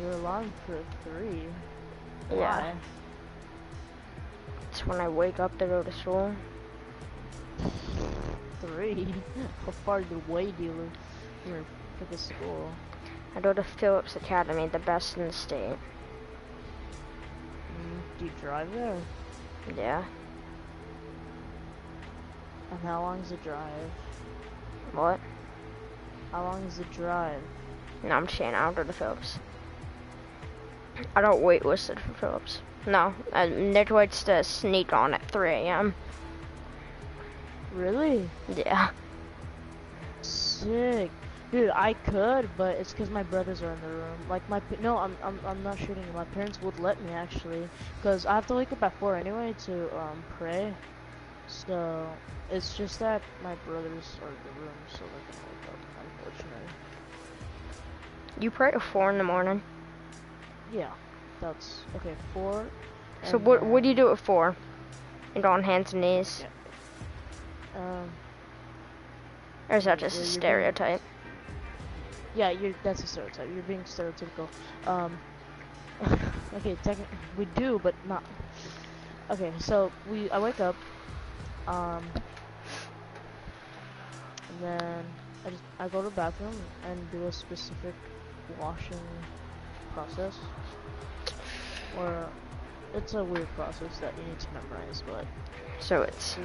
Your alarm for 3? Yeah. Why? It's when I wake up to go to school. 3? How far away do you live for the school? I go to Phillips Academy, the best in the state. Do you drive there? Yeah. And how long is the drive? What? How long is the drive? No, I'm just saying I don't go to Phillips. I don't wait listed for Phillips. No, Nick waits to sneak on at 3 a.m. Really? Yeah. Sick. Dude, I could, but it's because my brothers are in the room. Like no, I'm not shooting. My parents would let me actually, because I have to wake up at 4 anyway to pray. So it's just that my brothers are in the room, so they're gonna wake up. Unfortunately. You pray at 4 in the morning. Yeah, that's okay. 4. So what do you do at 4? And go on hands and knees? Yeah. Or is that just a stereotype? Yeah, that's a stereotype. You're being stereotypical. Okay, technically we do, but not. Okay, so I wake up, and then I go to the bathroom and do a specific washing process, or it's a weird process that you need to memorize, but so it's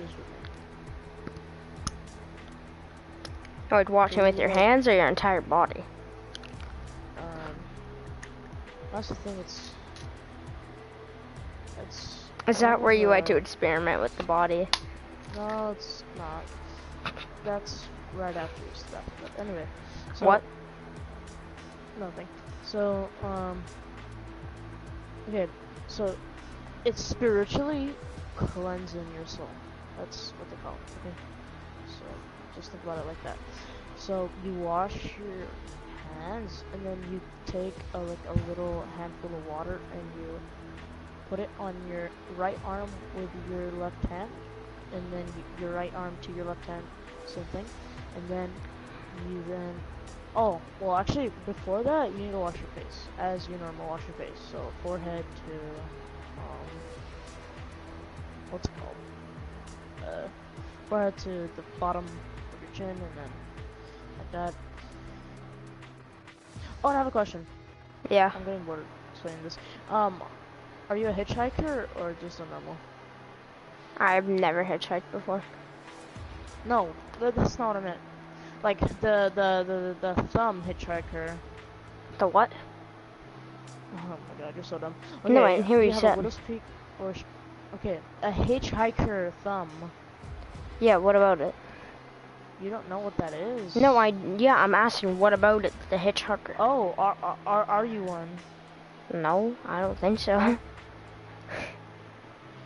like washing with your hands or your entire body? That's the thing. It's is that where you like to experiment with the body? No, it's not. That's right after you step. But anyway. So, what? Nothing. So, okay. So, it's spiritually cleansing your soul. That's what they call it. Okay. So, just think about it like that. So, you wash your hands, and then you take a little handful of water, and you put it on your right arm with your left hand, and then your right arm to your left hand, same thing, and then oh, well actually before that you need to wash your face as you normally wash your face. So forehead to what's it called? Forehead to the bottom of your chin, and then like that. Oh, and I have a question. Yeah. I'm getting bored explaining this. Are you a hitchhiker or just a normal? I've never hitchhiked before. No, that's not what I meant. Like the thumb hitchhiker. The what? Oh my god, you're so dumb. Okay, no, I didn't hear what you have said. A widow's peak or okay, a hitchhiker thumb. Yeah, what about it? You don't know what that is? No, I'm asking what about it, the hitchhiker. Oh, are you one? No, I don't think so.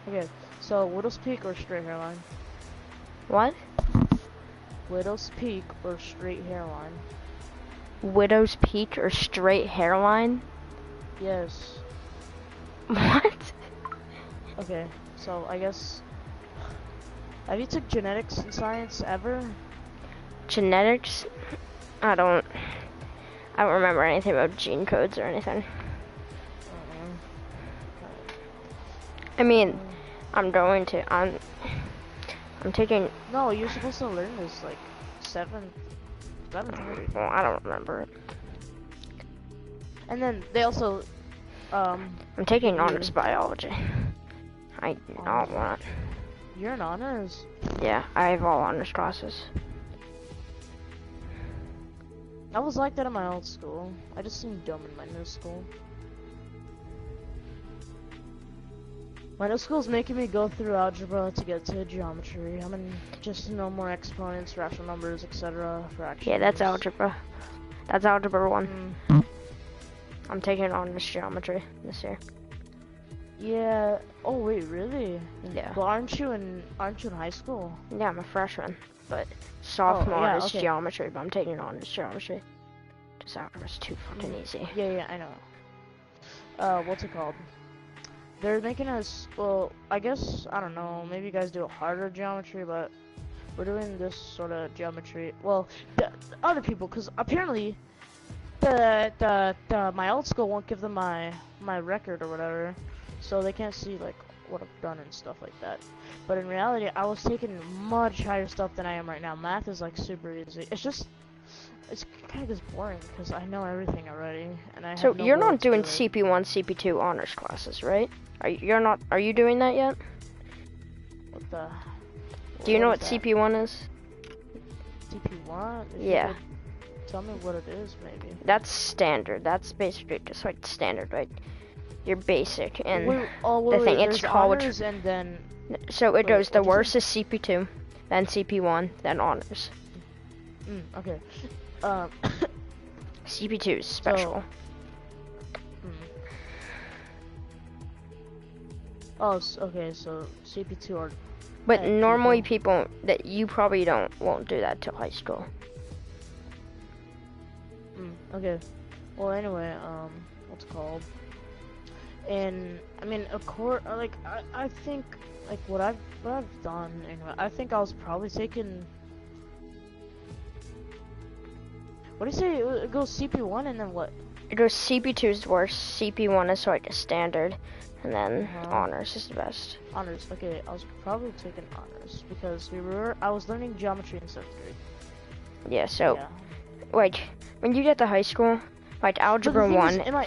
Okay, so widow's peak or straight hairline? What? Widow's peak or straight hairline? Widow's peak or straight hairline? Yes. What? Okay, so I guess, have you took genetics in science ever? Genetics? I don't remember anything about gene codes or anything. I mean, I'm taking. No, you're supposed to learn this like 7th grade. Well, I don't remember it. And then they also, I'm taking honors biology. I do not want. You're in honors? Yeah, I have all honors classes. I was like that in my old school. I just seemed dumb in my new school. My new school's making me go through algebra to get to geometry. I mean, just to know more exponents, rational numbers, etc. fractions. Yeah, that's algebra. That's algebra 1. I'm taking honors geometry this year. Yeah. Oh wait, really? Yeah. Well, aren't you in high school? Yeah, I'm a freshman, but sophomore is okay. geometry. But I'm taking honors geometry. Just algebra's too fucking easy. Yeah, I know. What's it called? They're making us, well, I guess, I don't know, maybe you guys do a harder geometry, but we're doing this sort of geometry, well, the other people, because apparently, my old school won't give them my record or whatever, so they can't see like what I've done and stuff like that. But in reality, I was taking much higher stuff than I am right now. Math is like super easy. It's kind of just boring because I know everything already, and I So have no you're will not to do doing it. CP1, CP2 honors classes, right? Are you doing that yet? What the? Do you know is what that? CP1 is? CP1? If you Yeah. could tell me what it is, maybe. That's standard. That's basically just like standard, right? You're basic, and Wait, thing, it's there's college. honors and then. So it Wait, goes, the what'd you worst say? is CP2, then CP1, then honors. Okay. CP2 is special. Oh, okay, so CP2 are. But normally people. people, that you probably won't do that till high school. Okay. Well, anyway, what's it called? And I mean, I think like what I've done. Anyway, I think I was probably taking. What do you say? It goes CP1 and then what? It goes CP2 is the worst, CP1 is like a standard, and then honors is the best. Honors. Okay, I was probably taking honors because I was learning geometry in 7th grade. Yeah. So, like, when you get to high school, like algebra 1.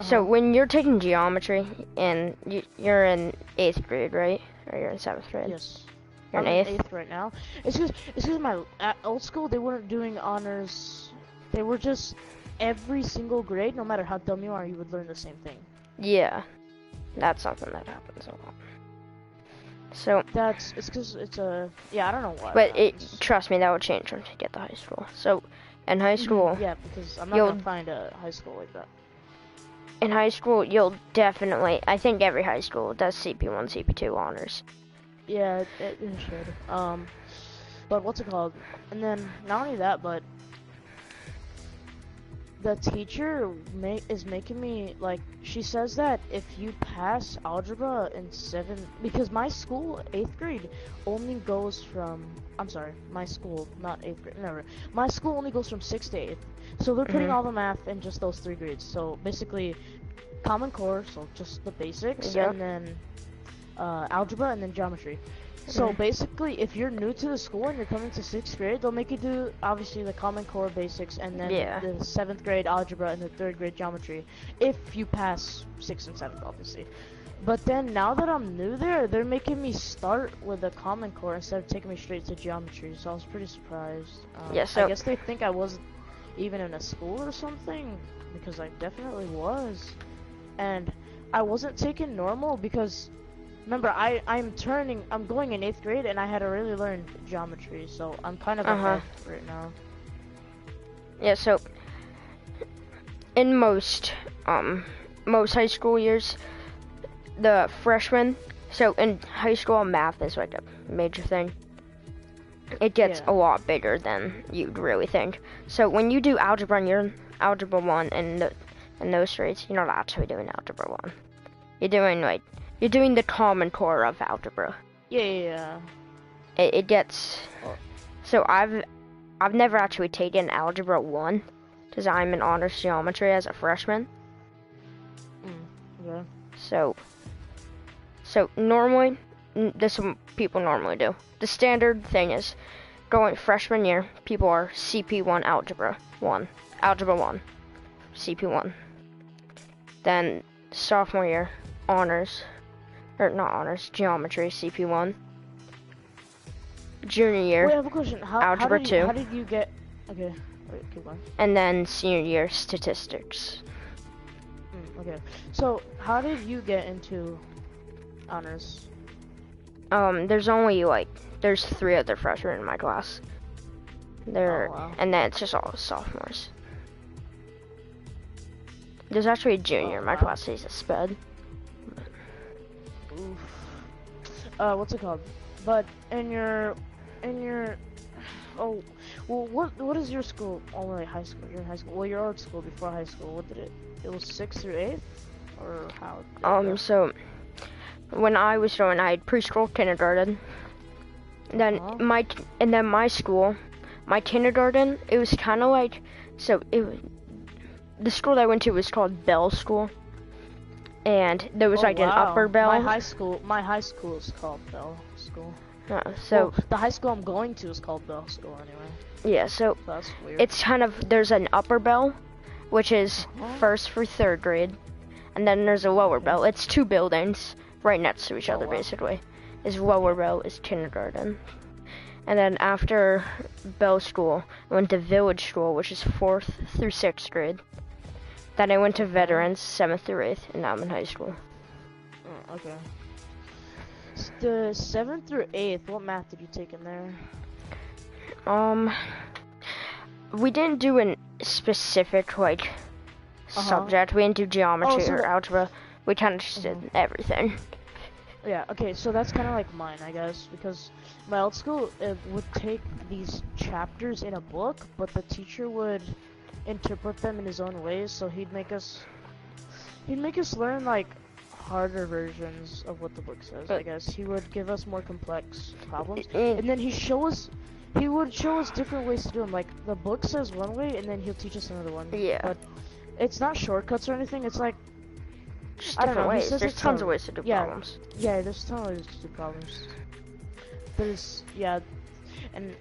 So when you're taking geometry and you're in 8th grade, right? Or you're in 7th grade? Yes. You're I'm in 8th? in 8th right now. It's because my at old school they weren't doing honors. They were just every single grade, no matter how dumb you are, you would learn the same thing. Yeah, that's something that happens a lot. So it's because it's a I don't know why. But trust me, that will change when you get to high school. So in high school, yeah, because I'm not gonna find a high school like that. In high school, you'll definitely, I think every high school does CP1, CP2 honors. Yeah, it should. But what's it called? And then not only that, but the teacher is making me like. She says that if you pass algebra in 7th, because my school 8th grade only goes from. I'm sorry, my school, not 8th grade. Never. My school only goes from 6th to 8th. So they're putting all the math in just those 3 grades. So basically, Common Core, so just the basics, and then algebra, and then geometry. So basically, if you're new to the school and you're coming to 6th grade, they'll make you do obviously the Common Core basics, and then the 7th grade algebra and the 3rd grade geometry. If you pass 6th and 7th, obviously. But then now that I'm new there, they're making me start with the Common Core instead of taking me straight to geometry. So I was pretty surprised. I guess they think I wasn't even in a school or something, because I definitely was. And I wasn't taking normal because, remember, I'm going in 8th grade and I had to really learn geometry, so I'm kind of ahead right now. Yeah, so in most high school years, the freshmen, so in high school, math is like a major thing. It gets a lot bigger than you'd really think. So when you do algebra and you're in algebra 1 and those grades, you're not actually doing algebra 1. You're doing the Common Core of algebra. Yeah. It gets. So I've never actually taken algebra 1 because I'm in honors geometry as a freshman. Yeah. So normally, this is what people normally do. The standard thing is, going freshman year, people are CP1 algebra 1, CP1. Then sophomore year, geometry, CP1. Junior year, wait, I have a question. algebra 2. How did you get? Okay, wait, keep going. And then senior year, statistics. Okay, so how did you get into honors? There's 3 other freshmen in my class. And then it's just all sophomores. There's actually a junior in my class. He's a sped. What's it called? But in your, what is your school? Oh, wait, high school. You're in high school. Well, your art school before high school. What did it? It was 6th through 8th, or how? So when I was going, I had preschool, kindergarten. Then my school, my kindergarten, it was kind of like, so the school that I went to was called Bell School, and there was like an upper Bell. My high school is called Bell School. So the high school I'm going to is called Bell School anyway. Yeah, so that's weird. It's kind of, there's an upper Bell, which is first through third grade, and then there's a lower Bell. It's 2 buildings right next to each other, basically. Is lower Bell is kindergarten. And then after Bell School, I went to Village School, which is 4th through 6th grade. Then I went to Veterans, 7th through 8th, and now I'm in high school. Okay. The 7th through 8th, what math did you take in there? We didn't do a specific, like, subject. We didn't do geometry or algebra. We kind of just did everything. Yeah, okay, so that's kind of like mine, I guess, because my old school would take these chapters in a book, but the teacher would interpret them in his own ways, so he'd make us learn, like, harder versions of what the book says, I guess. He would give us more complex problems, and then he would show us different ways to do them. Like, the book says one way, and then he'll teach us another one. Yeah. But it's not shortcuts or anything, it's like, just different ways. There's tons of ways to do problems. Yeah, there's tons of ways to do problems. And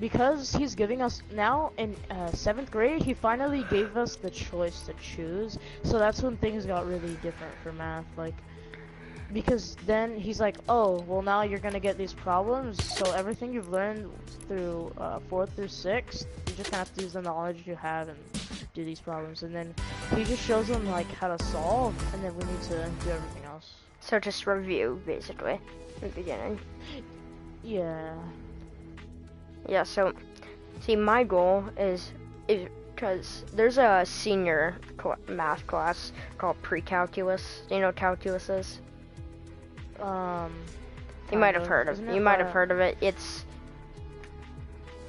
because he's giving us, now in 7th grade, he finally gave us the choice to choose, so that's when things got really different for math, like, because then he's like, oh, well now you're gonna get these problems, so everything you've learned through 4th through 6th, you just have to use the knowledge you have and do these problems, and then he just shows them like how to solve, and then we need to do everything else. So just review, basically, in the beginning. Yeah. Yeah, so, see, my goal is because there's a senior math class called pre-calculus. Do you know what calculus is? You might have heard of it. You might have heard of it. It's,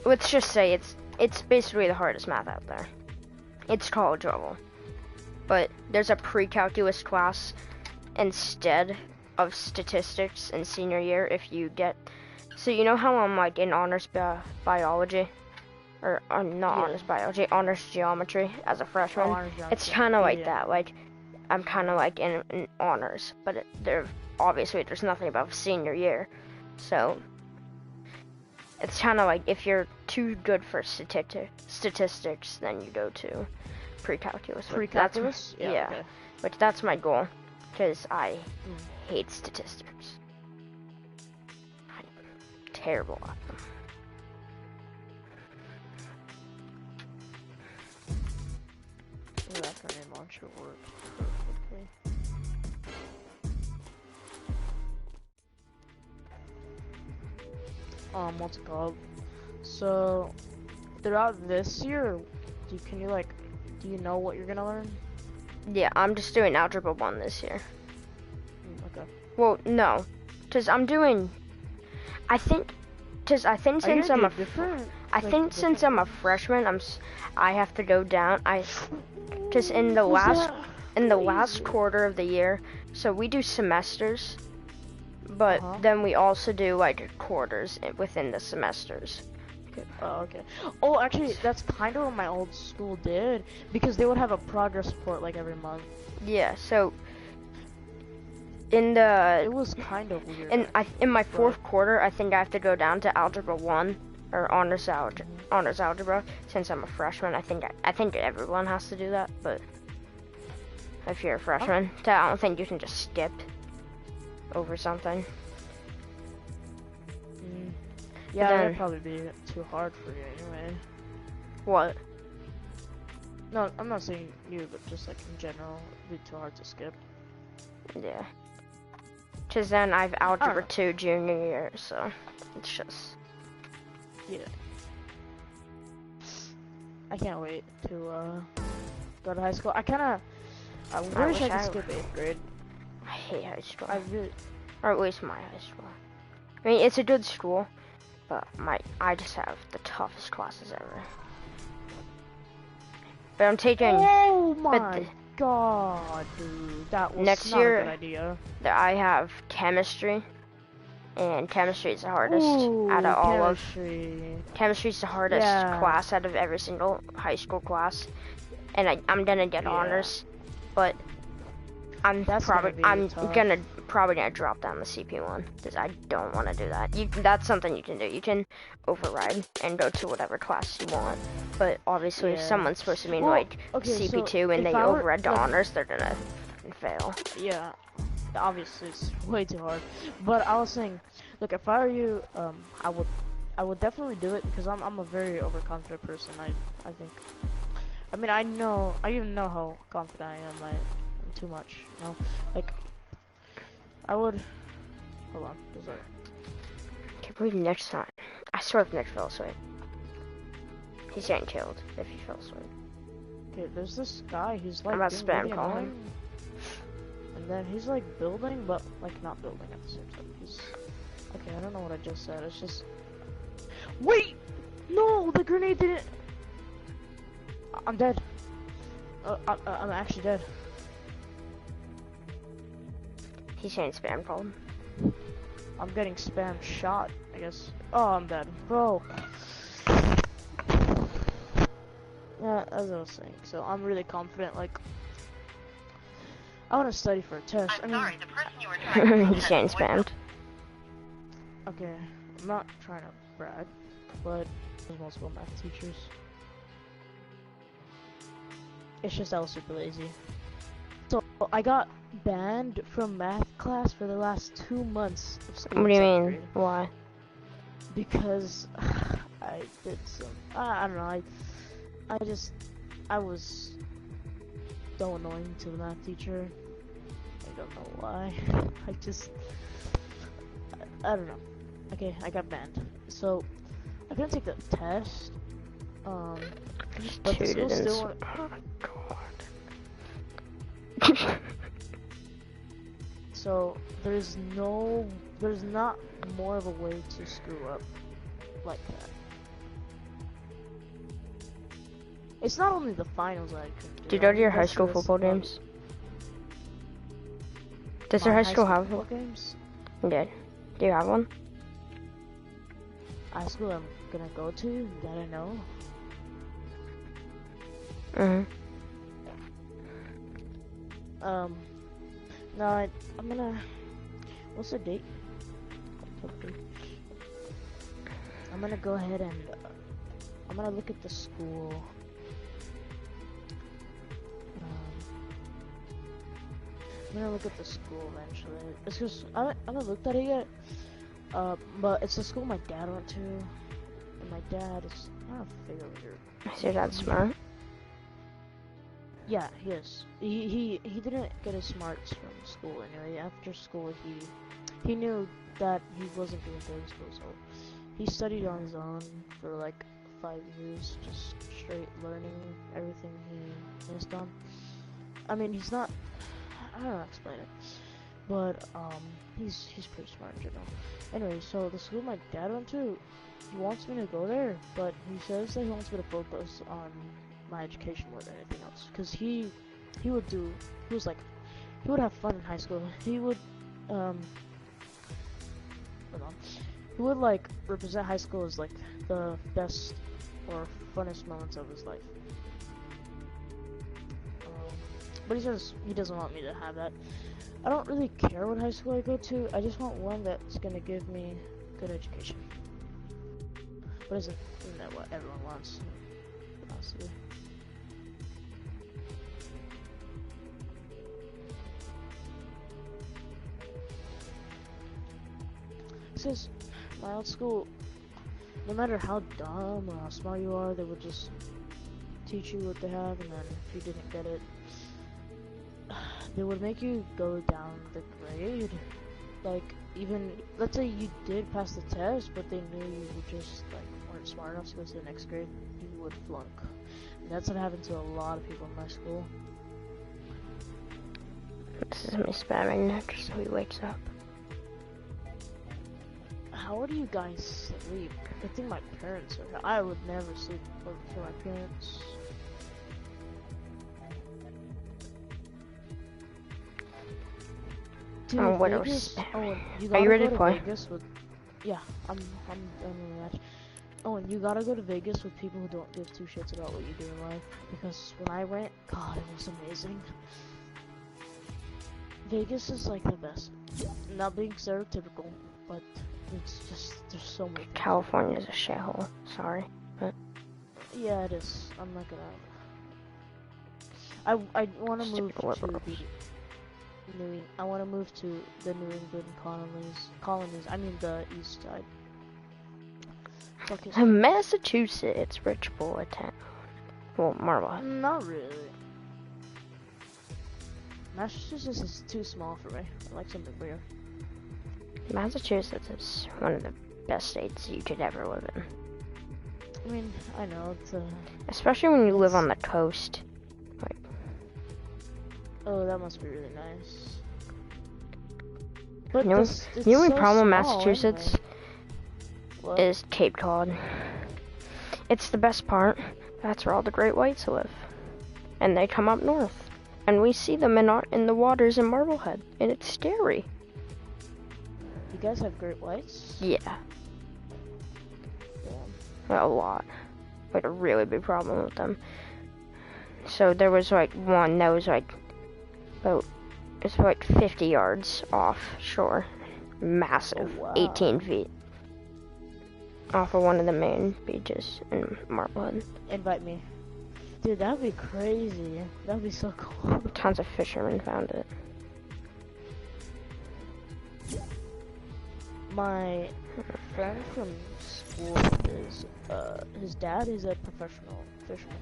let's just say it's basically the hardest math out there. It's college level. But there's a pre-calculus class instead of statistics in senior year if you get, so you know how I'm like in honors biology? Or not honors biology, honors geometry as a freshman? It's kind of like that. Like, I'm kind of like in honors, but obviously there's nothing about senior year. So it's kind of like if you're too good for statistics, then you go to pre-calculus. Pre-calculus? Yeah. Okay. But that's my goal, because I hate statistics. I'm terrible at them. That kind of launcher works perfectly. What's it called? So, throughout this year, do you know what you're gonna learn? Yeah, I'm just doing Algebra 1 this year. Okay. Well, no, because I'm doing, I think since I'm a freshman, I have to go down. Because in the last quarter of the year, so we do semesters, but then we also do like quarters within the semesters. Oh, okay. Oh, actually, that's kind of what my old school did, because they would have a progress report like every month. Yeah, so it was kind of weird. In my 4th quarter, I think I have to go down to Algebra 1 or honors algebra. Since I'm a freshman, I think everyone has to do that. But if you're a freshman, I don't think you can just skip over something. Yeah, that'd probably be too hard for you anyway. What? No, I'm not saying you, but just like in general, it'd be too hard to skip. Yeah. Because then I have Algebra 2 junior year, so it's just... Yeah. I can't wait to go to high school. I wish I could skip 8th grade. I hate high school. Or at least my high school. I mean, it's a good school, but I just have the toughest classes ever. But I'm taking... Oh my god, dude. That was next not year, a good idea. I have chemistry, and chemistry is the hardest out Ooh, of all of. chemistry. Chemistry's the hardest Yeah. class out of every single high school class, and I'm gonna get honors, but I'm probably gonna drop down the CP one because I don't want to do that. That's something you can do. You can override and go to whatever class you want, but obviously if someone's supposed to be in like CP2 and they override to honors, they're gonna fail. Yeah, obviously it's way too hard. But I was saying, look, if I were you, I would definitely do it because I'm a very overconfident person. I think. I mean, I even know how confident I am. I'm too much, you know? Like, I would, hold on, I can't believe Nick's not, I swear if Nick fell asleep. He's getting killed if he fell asleep. Okay, there's this guy, he's like, I'm about to spam call him. And then he's like building, but like not building at the same time. He's, okay, I don't know what I just said, it's just, wait! No, the grenade didn't, I'm dead. I'm actually dead. He's saying spam call him. I'm getting spam shot, I guess. Oh, I'm dead. Bro. Yeah, as I was saying, so I'm really confident, like, I want to study for a test. I'm sorry, the person you were trying to He's getting spammed. Okay, I'm not trying to brag, but there's multiple math teachers. It's just I was super lazy. So, I got banned from math class for the last 2 months of school. What do you mean? Grade. Why? Because I did some, I don't know, I was so annoying to the math teacher. I don't know why. I don't know. Okay, I got banned. So, I couldn't take the test. But the school still So there's not more of a way to screw up like that. It's not only the finals that I couldn't do. Do you go to your high school football games? Does your high school have football games? Yeah. Do you have one? High school I'm gonna go to that I know. No, I'm gonna. What's the date? I'm gonna go ahead and I'm gonna look at the school. I'm gonna look at the school eventually. It's because I haven't looked at it yet. But it's the school my dad went to, and my dad is not a figure here. Is your dad smart? Yeah, he is. He didn't get his smarts from school anyway. After school, he knew that he wasn't doing good in school, so he studied on his own for like 5 years, just straight learning everything he missed on. I mean, he's not. I don't know how to explain it, but he's pretty smart in general. Anyway, so the school my dad went to, he wants me to go there, but he says that he wants me to focus on my education more than anything else, because he would have fun in high school. He would like represent high school as like the best or funnest moments of his life. But he says he doesn't want me to have that. I don't really care what high school I go to. I just want one that's gonna give me good education. But isn't that what everyone wants? Honestly. It says my old school, no matter how dumb or how smart you are, they would just teach you what they have, and then if you didn't get it, they would make you go down the grade. Like, even, let's say you did pass the test, but they knew you just, like, weren't smart enough to go to the next grade, you would flunk. And that's what happened to a lot of people in my school. This is me spamming Nick so he wakes up. How do you guys sleep? I think my parents are. I would never sleep for my parents. Dude, Whatever. Vegas. Owen, you Are you gotta ready go to to play? Vegas with. Yeah, I'm done with the match. Owen, you gotta go to Vegas with people who don't give two shits about what you do in life. Because when I went, God, it was amazing. Vegas is like the best. Not being stereotypical, but it's just there's so many things. California's a shithole. Sorry, but Yeah, it is. I'm not gonna. I want to move to I want to move to the New England colonies. I mean the East Side. Massachusetts, rich boy town. Well, Marblehead. Not really. Massachusetts is too small for me. I like something bigger. Massachusetts is one of the best states you could ever live in. I mean, I know it's especially when you live on the coast. Like, oh, that must be really nice. But the only so problem in small, Massachusetts anyway. is Cape Cod. It's the best part. That's where all the great whites live, and they come up north. And we see them in the waters in Marblehead, and it's scary. You guys have great whites? Yeah. Damn. A lot. Like a really big problem with them. So there was like one that was like it's like 50 yards offshore. Massive. Oh, wow. 18 feet. Off of one of the main beaches in Marblehead. Invite me. Dude, that'd be crazy. That'd be so cool. Tons of fishermen found it. My friend from school is, his dad is a professional fisherman.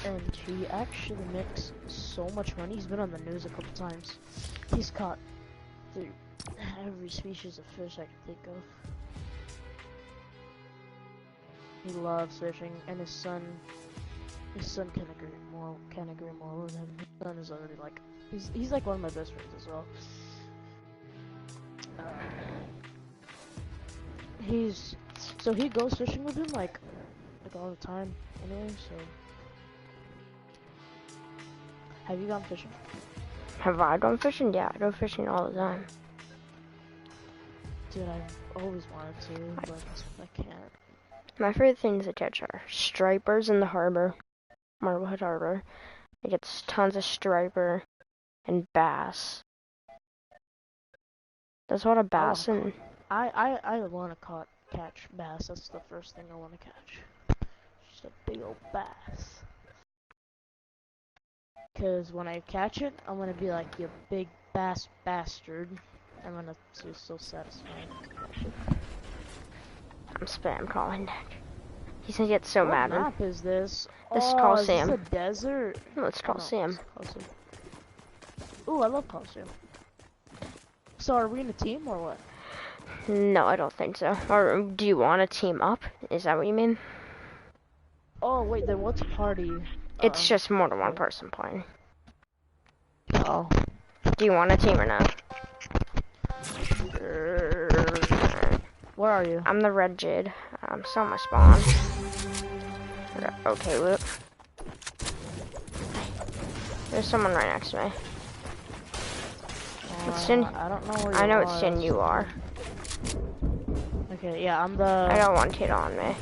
And he actually makes so much money. He's been on the news a couple times. He's caught every species of fish I can think of. He loves fishing, and his son can't agree more with him. His son is already like, he's like one of my best friends as well. So he goes fishing with him like all the time anyway, so. Have you gone fishing? Have I gone fishing? Yeah, I go fishing all the time. Dude, I've always wanted to, but I can't. My favorite things to catch are stripers in the harbor, Marblehead Harbor. I get tons of striper and bass. There's a lot of bass and I want to catch bass. That's the first thing I want to catch. Just a big old bass. Cause when I catch it, I'm gonna be like, you big bass bastard. I'm gonna be so satisfying. I'm spam calling Nick. He's gonna get so mad. What map is this? This is called Is Sam. this a desert? No, it's called Sam. Ooh, I love Coliseum. So are we in a team or what? No, I don't think so. Or do you want to team up? Is that what you mean? Oh wait, then what's party? It's just more than one person playing. Oh. Do you want a team or not? Where are you? I'm the red jade. I'm still on my spawn. Okay, loot. There's someone right next to me. It's Sin. I don't know where you are. I know it's Sin you are. Okay, yeah, I'm the... I got one kid on me.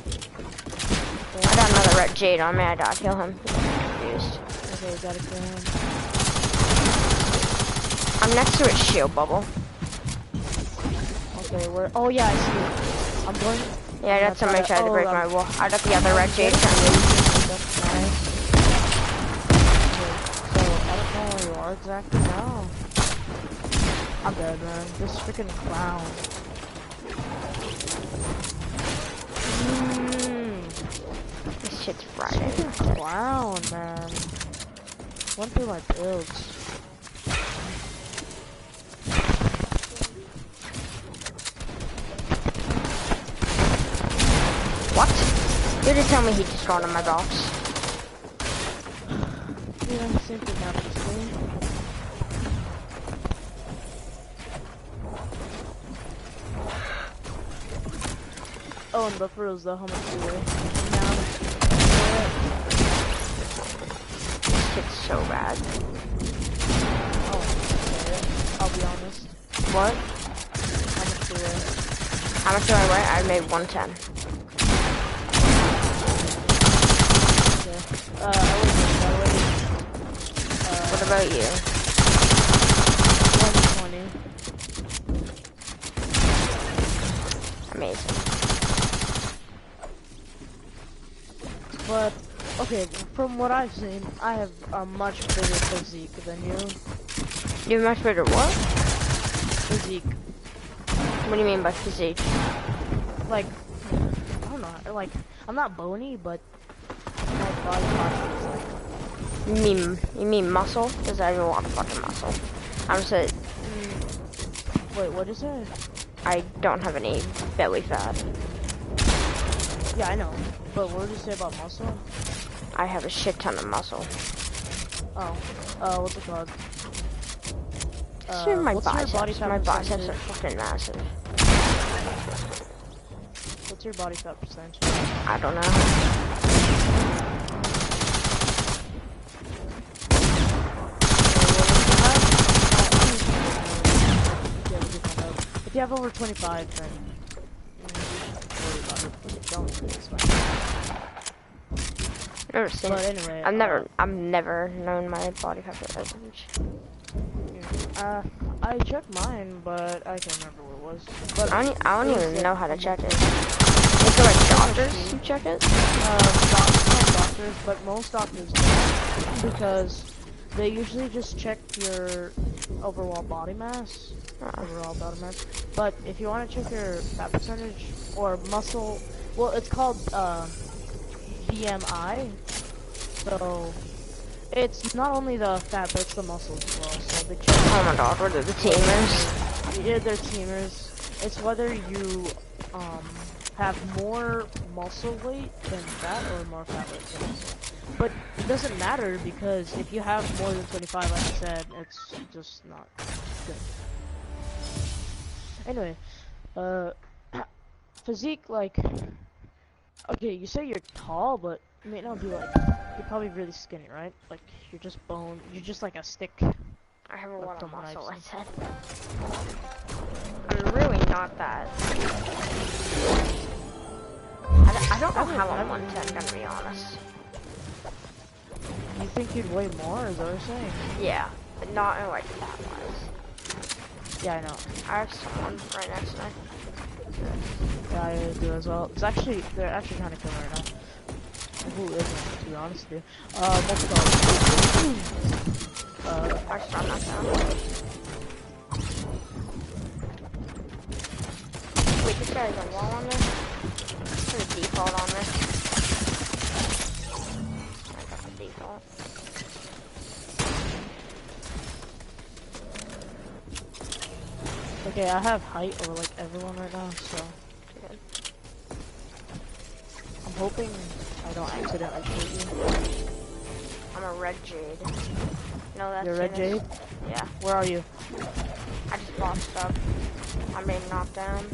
I got another red jade on me. I gotta kill him. He's confused. Okay, you gotta kill him. I'm next to a shield bubble. Okay, where? Oh yeah, I see it. I'm going. Yeah, I got somebody tried to break my wall. I got the other red jade. That's nice. Okay, so I don't know where you are exactly now. I'm dead, man. This freaking clown. This shit's Friday. Freaking clown, man. Went through my builds. What? You just tell me he just got on my box. Yeah, same thing happens to me. Oh, and but for reals though, how much do you weigh? This shit's so bad. Oh, okay. I'll be honest. What? How much do you weigh? How much do I weigh? I made 110. Okay. I weigh, What about you? 120. Amazing. But, okay, from what I've seen, I have a much bigger physique than you. You have much better what? Physique. What do you mean by physique? Like, I don't know, like, I'm not bony, but my body posture is like... You mean muscle? Because I have a lot of fucking muscle. I'm saying... Wait, what is it? I don't have any belly fat. Yeah, I know. But what did you say about muscle? I have a shit ton of muscle. Oh, what's it called? My what's your biceps. body fat My biceps percentage? are fucking massive. What's your body fat percentage? I don't know. If you have over 25, then worry about it. If you don't, it's fine. Never seen But it. anyway, I've never known my body fat percentage. I checked mine, but I can't remember what it was. But I don't it was even know how to like check it. Is there like doctors who check it? Doctors, but most doctors don't, because they usually just check your overall body mass. But if you want to check your fat percentage or muscle, well, it's called BMI. So it's not only the fat, but it's the muscles as well. So they check. Oh my god, what are the teamers? Yeah, they're teamers. It's whether you have more muscle weight than fat or more fat weight than muscle. But it doesn't matter, because if you have more than 25, like I said, it's just not good. Anyway, physique, like, okay, you say you're tall, but you may not be like, you're probably really skinny, right? Like, you're just you're just like a stick. I have a lot of muscle, I said. I'm I'm really not that. I don't know how I'm 110, gonna be honest. You think you'd weigh more, is that what you're saying? Yeah, but not in like that wise. Yeah, I know. I have someone right next to me. Yeah, I do as well. They're actually kind of killing right now. Who isn't, to be honest with you? What's it called? I saw that down. Wait, this guy's a wall on this? There's a default on this. I got the default. Okay, I have height over like everyone right now, so Good. I'm hoping I don't accidentally shoot you. I'm a red jade. No, that's You're a red jade? Yeah. Where are you? I just boxed up. I'm being knocked down.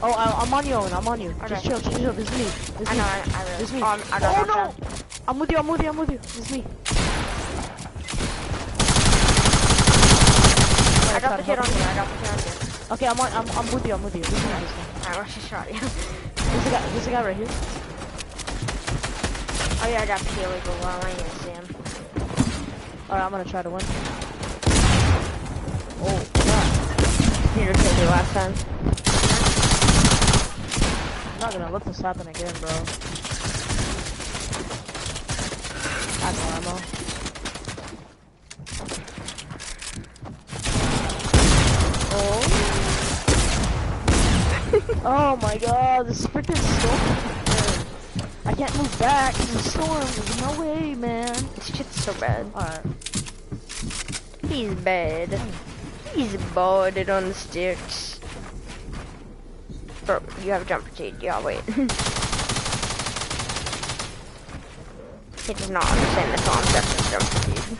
Oh, I'm on you, Owen. I'm on you. Okay. Just chill. This is me. I know, I really. This is me. I got Oh knocked no! down. I'm with you. This is me. I got the kid on you. Okay, I'm with you. This is me. Alright, let's just shot you. There's a guy right here. Oh yeah, I got Peely, but well, I ain't gonna see him. Alright, I'm gonna try to win. Oh, yeah. Peter killed you last time. I'm not gonna let this happen again, bro. That's ammo. Oh. Oh my god, this freaking storm. I can't move back. The storm. There's no way, man. This shit's so bad. Alright. He's bad. He's boarded on the sticks. Bro, you have a jump fatigue. Yeah, wait. He does not understand the concept of jump fatigue.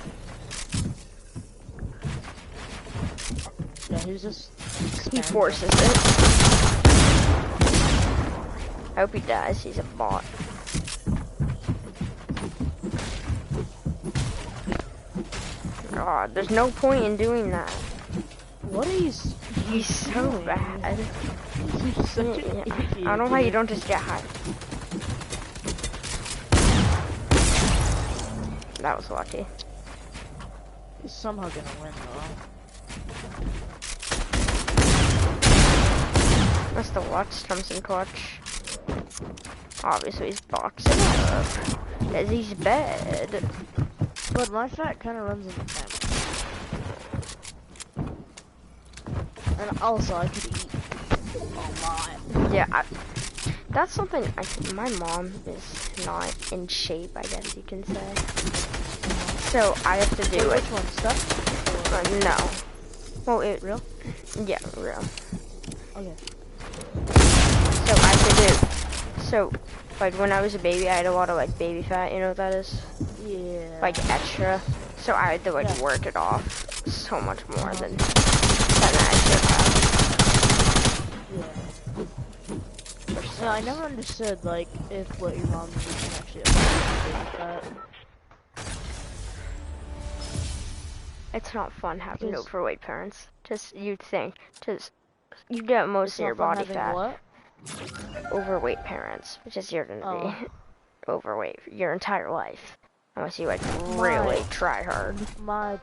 Yeah, he's just... He forces it. I hope he dies. He's a bot. God, there's no point in doing that. What is He's so doing? bad. He's such an idiot. I don't know how you don't just get high. That was lucky. He's somehow gonna win though. That's the watch comes in clutch. Obviously he's boxing up. Cause he's bad. But my fat kinda runs in the family. And also I could eat a lot. Yeah, that's something my mom is not in shape, I guess you can say. So I have to do it. Which one? Stuff? No. Well, Real? Yeah, real. Okay. So I have to do. So, like when I was a baby, I had a lot of like baby fat. You know what that is? Yeah. Like extra. So I had to like work it off so much more than I should have. Yeah. No, I never understood like if what your mom was eating actually affected that. It's not fun having overweight parents. Just you'd think, just you get most of your body fat. What? Overweight parents, which is you're gonna be overweight your entire life, unless you like really try hard. My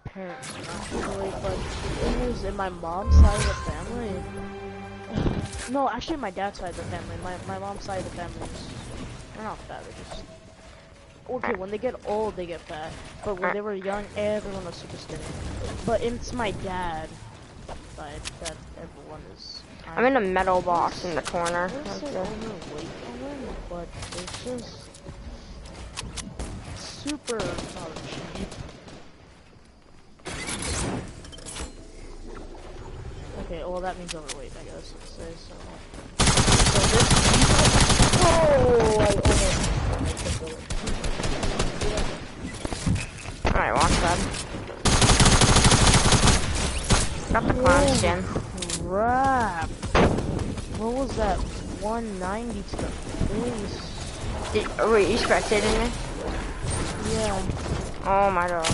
parents are not overweight, but the thing is, in my mom's side of the family. No, actually, my dad's side of the family. My mom's side of the family is they're not fat. They're just okay. When they get old, they get fat. But when they were young, everyone was super skinny. But it's my dad side that everyone is. I'm in a metal box in the corner. Overweight, but it's just super not cheap. Okay, well that means overweight, I guess. Let's say so. Oh, I Alright, watch that. Got the clown skin. Crap. What was that? 190 to the face. Wait, you spectating me? Yeah. Oh my god.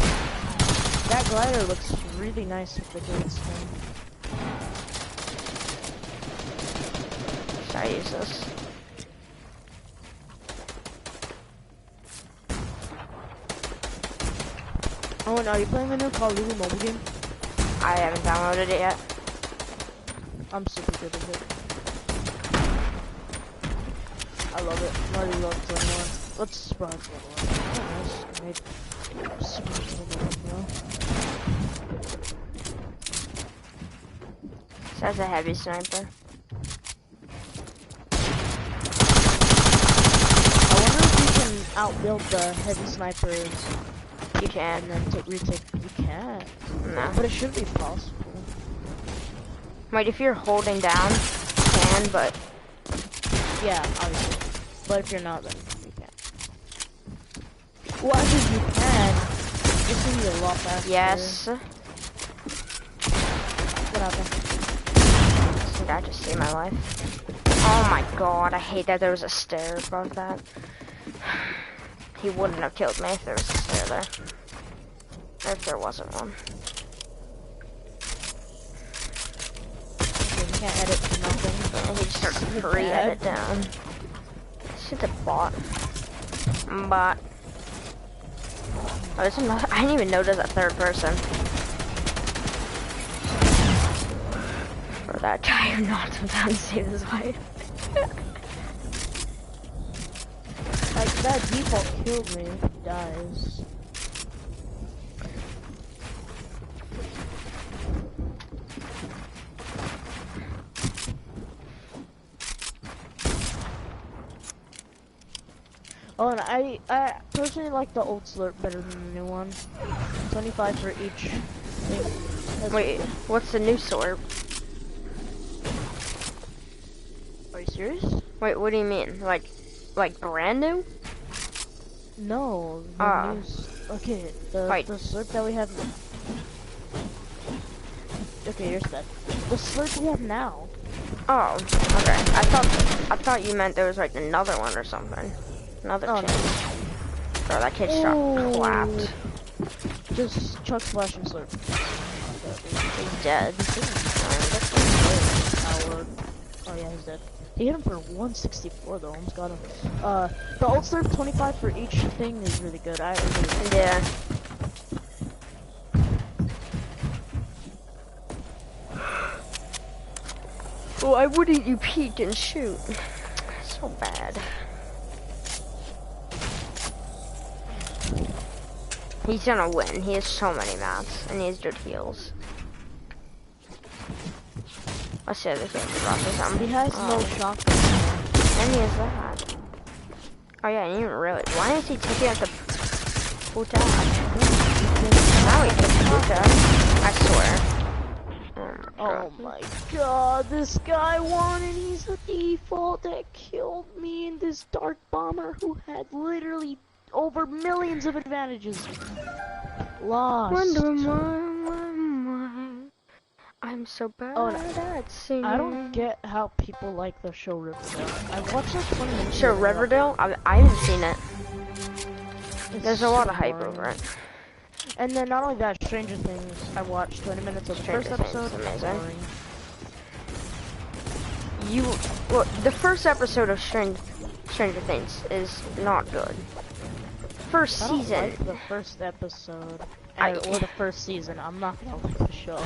That glider looks really nice with the green skin. Should I use this? Oh, and are you playing the new Call of Duty mobile game? I haven't downloaded it yet. I'm super good at it. I love it. I already love it anymore. Let's surprise everyone. Oh, nice. Surprise everyone, you know? So that's a heavy sniper. I wonder if you can outbuild the heavy snipers. You can. And then retake. You can. No. But it should be possible. Wait, if you're holding down, you can, but... Yeah, obviously. But if you're not, then you can't. Well, I think you can. This will be a lot faster. Yes. What happened? This guy just saved my life. Oh my god, I hate that there was a stair above that. He wouldn't have killed me if there was a stair there. Or if there wasn't one. Okay, you can't edit nothing. And he just starts to re-edit down. Shit, a bot. Bot. Oh, there's another. I didn't even know there's a third person. For that guy who knocked him down to save his life. Like, that default killed me if he dies. Oh, and I personally like the old slurp better than the new one. 25 for each thing. Wait, what's the new slurp? Are you serious? Wait, what do you mean? Like brand new? No, the new okay, the slurp that we have. Okay, you're set. The slurp we have now. Oh, okay. I thought you meant there was like another one or something. Another change. Bro, that kid shot clapped. Just chuck splash and slurp. He's dead. Howard. Oh yeah, he's dead. He hit him for 164 though, almost got him. The ult slurp 25 for each thing is really good. I really Yeah. Well, why wouldn't you peek and shoot? So bad. He's gonna win. He has so many maps, and he has good heals. Let's see if they can drop or something. He has no shotgun. And he has that. Oh yeah, you didn't really. Why is he taking out the puta? Now he takes puta. I swear. Oh my god, this guy won and he's a default that killed me and this dark bomber who had literally over millions of advantages. Lost. Wonder why I'm so bad at singing. I don't get how people like the show Riverdale. I watched like 20 minutes. Show Riverdale? I haven't seen it. There's a lot of hype over it. And then not only that, Stranger Things. I watched 20 minutes of the first episode. Amazing. Well, the first episode of Stranger Things is not good. First season. I don't like the first episode or the first season. I'm not gonna like the show.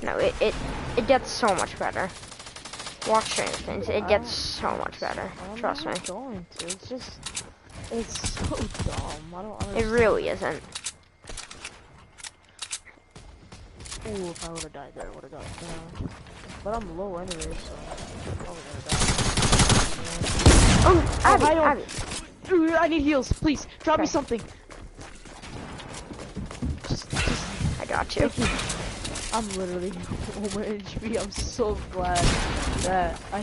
No, it gets so much better. Watch Stranger Things. It gets so much better. Trust me. I'm not going to. It's just. It's so dumb. I don't understand. It really isn't. Ooh, if I would've died there, I would've got down. But I'm low anyway, so I'm probably gonna die. Oh, Abby. I need heals, please. Drop me something. I got you. I'm literally over HP. I'm so glad that I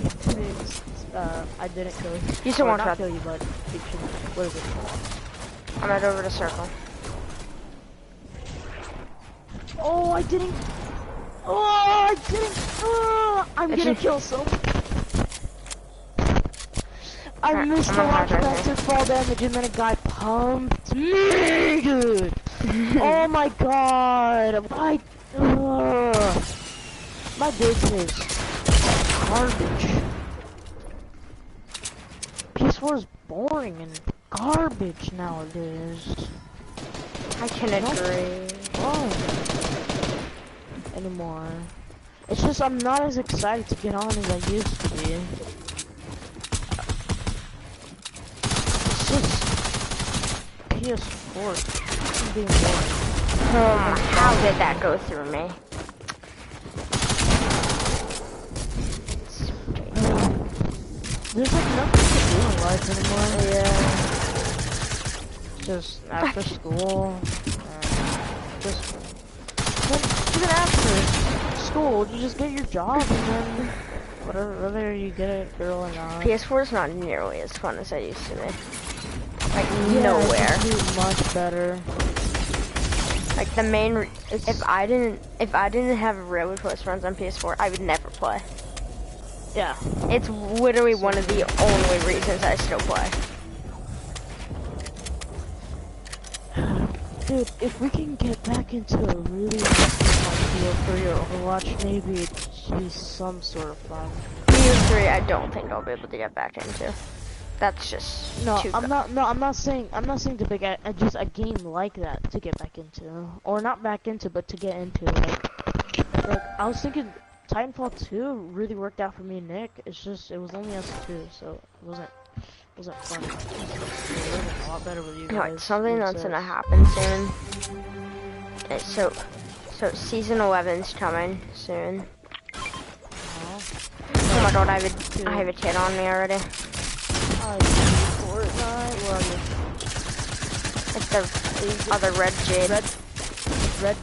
didn't kill you. You still want to kill you, but what is it? I'm head over to circle. Oh, I didn't. Oh, I didn't. Oh, I'm gonna kill someone. I missed the launch pad to fall damage, and then a guy pumped me, dude. Oh my god. My business. Garbage. PS4 is boring and garbage nowadays. I can agree. Anymore. It's just I'm not as excited to get on as I used to be. It's just PS4 being boring. How did that go through me? There's like nothing to do in life anymore. Yeah. Just after school. Just even after school, you just get your job and then whether you get it, girl or not. PS4 is not nearly as fun as I used to be. Like nowhere. It's much better. Like the main, if I didn't have really close friends on PS4, I would never play. Yeah. It's literally one of the only reasons I still play. Dude, if we can get back into a really feel for your Overwatch, maybe it'd be some sort of fun. PS3, I don't think I'll be able to get back into. That's just too I'm not saying to pick just a game like that to get back into, or not back into, but to get into. Like I was thinking, Titanfall 2 really worked out for me and Nick. It's just it was only us two, so it wasn't fun. It was a lot better with you guys. No, something that's gonna happen soon. Okay, so season 11's coming soon. Oh my god, I have a kid on me already. Fortnite, where are you? It's the other red jade. Red.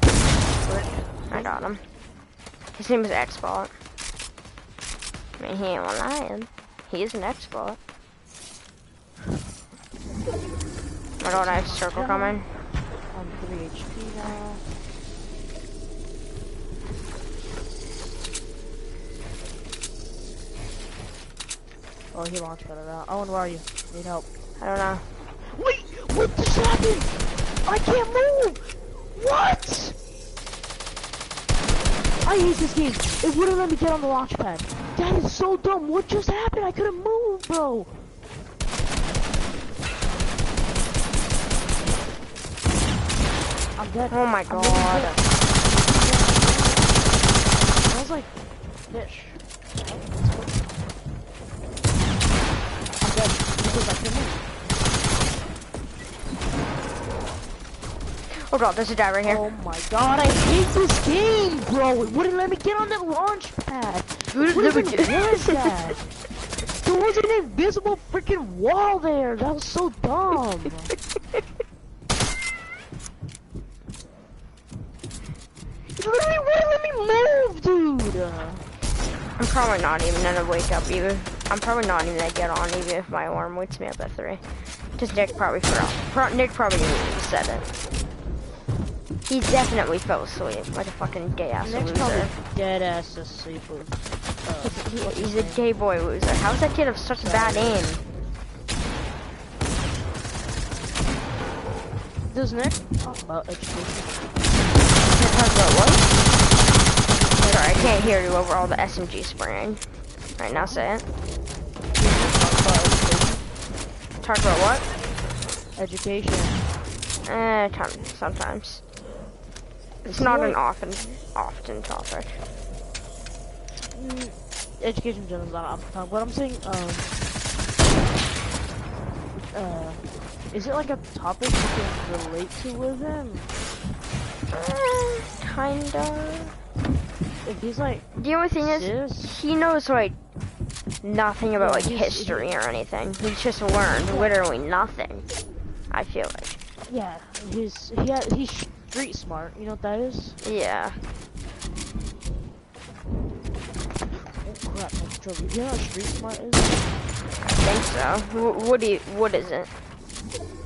I got him. His name is Xbot. I mean, he ain't lying. He is an Xbot. Oh my god, I have circle coming. I'm 3 HP now. Oh, he launched better now. Owen, where are you? Need help. I don't know. Wait! What just happened? I can't move! What? I hate this game. It wouldn't let me get on the launch pad. That is so dumb. What just happened? I couldn't move, bro. I'm dead. Oh my god. Smells like fish. I'm dead because I couldn't move. Oh god, there's a guy right here. Oh my god, I hate this game, bro. It wouldn't let me get on the launch pad. What even was that? There was an invisible freaking wall there. That was so dumb. It literally wouldn't let me move, dude. I'm probably not even gonna wake up either. I'm probably not even gonna get on even if my alarm wakes me up at 3. Just Nick probably forgot. Nick probably didn't even said it. He definitely fell asleep like a fucking gay ass Nick's loser. probably dead ass asleep. He's a gay boy loser. How's that kid have such bad aim? Does Nick talk about education? Talk about what? Sorry, I can't hear you over all the SMG spraying. Right now, say it. Talk about what? Education. Sometimes. It's not an often topic. Education in general is not an often topic. What I'm saying, is it like a topic you can relate to with him? Kinda. If he's like, the only thing is, he knows like nothing about like he's history or anything. He's just learned literally nothing. I feel like. Yeah, he's street smart. You know what that is? Yeah. Oh crap! That's trouble. You know what street smart is? I think so. What is it?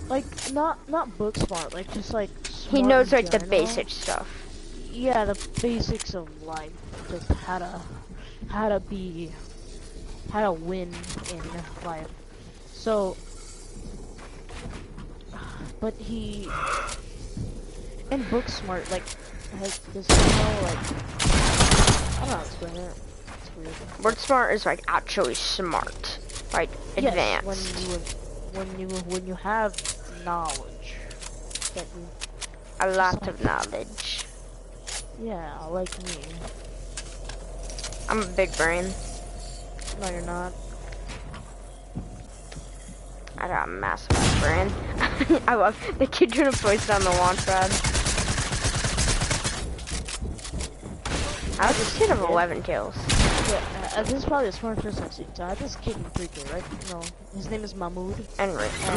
Like not book smart. Like just like. He knows like the general. basic stuff. Yeah, the basics of life. Just how to win in life. So. But he, in book smart, like, has this, like, I don't know how to explain it. It's weird. Book smart is like actually smart, like advanced. Yes, when you have knowledge, that you. A lot of knowledge. Yeah, like me. I'm a big brain. No, you're not. I got a massive brain. I love the kid trying to place it on the launch pad. I was this kid of 11 kills. Yeah, this is probably the smartest person I've seen. So I have this kid in pre-K, right? No, his name is Mahmood. And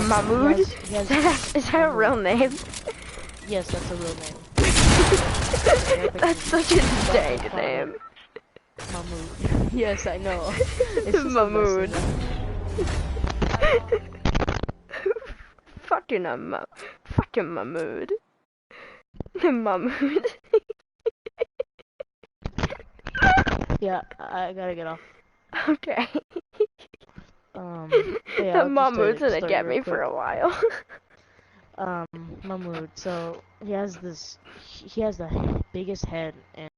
Mahmood? Is that a real name? Yes, that's a real name. That's such a dang name. Mahmood. Yes, I know. It's Mahmood. Fucking Mahmood. Mahmood. Yeah, I gotta get off. Okay. Yeah, the Mahmood's gonna get me for a while. Mahmood. So he has the biggest head in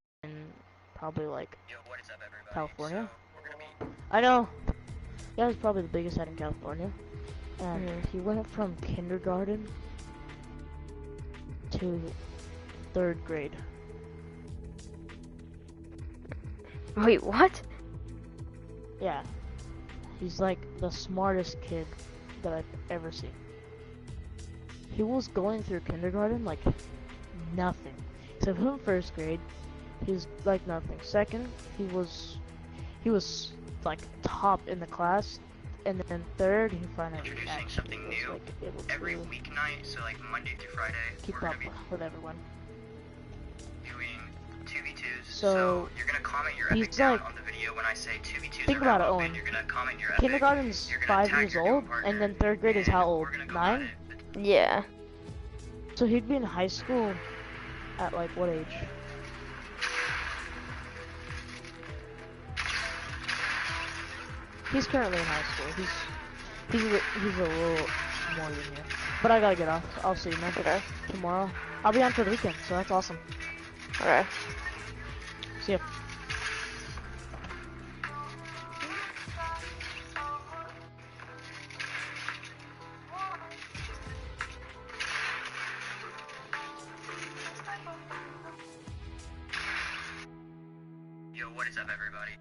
probably like California. I know. He has probably the biggest head in California. And he went from kindergarten to 3rd grade. Wait, what? Yeah. He's like the smartest kid that I've ever seen. He was going through kindergarten like nothing. So from 1st grade, he was like nothing. 2nd, he was like top in the class. And then 3rd, he finally introducing something new like, able every to weeknight, so like Monday through Friday, keep we're up gonna be with everyone. doing 2v2s. So you're gonna comment your he's epic down like, on the video when I say 2v2s. think about it, Owen. You're gonna comment your epic. Kindergarten's 5 years old, and then 3rd grade is how old? 9? Yeah. So he'd be in high school at like what age? He's currently in high school. He's a little more than you. But I gotta get off. I'll see you, man. Okay. Tomorrow. I'll be on for the weekend, so that's awesome. Okay. See ya. Yo, what is up, everybody?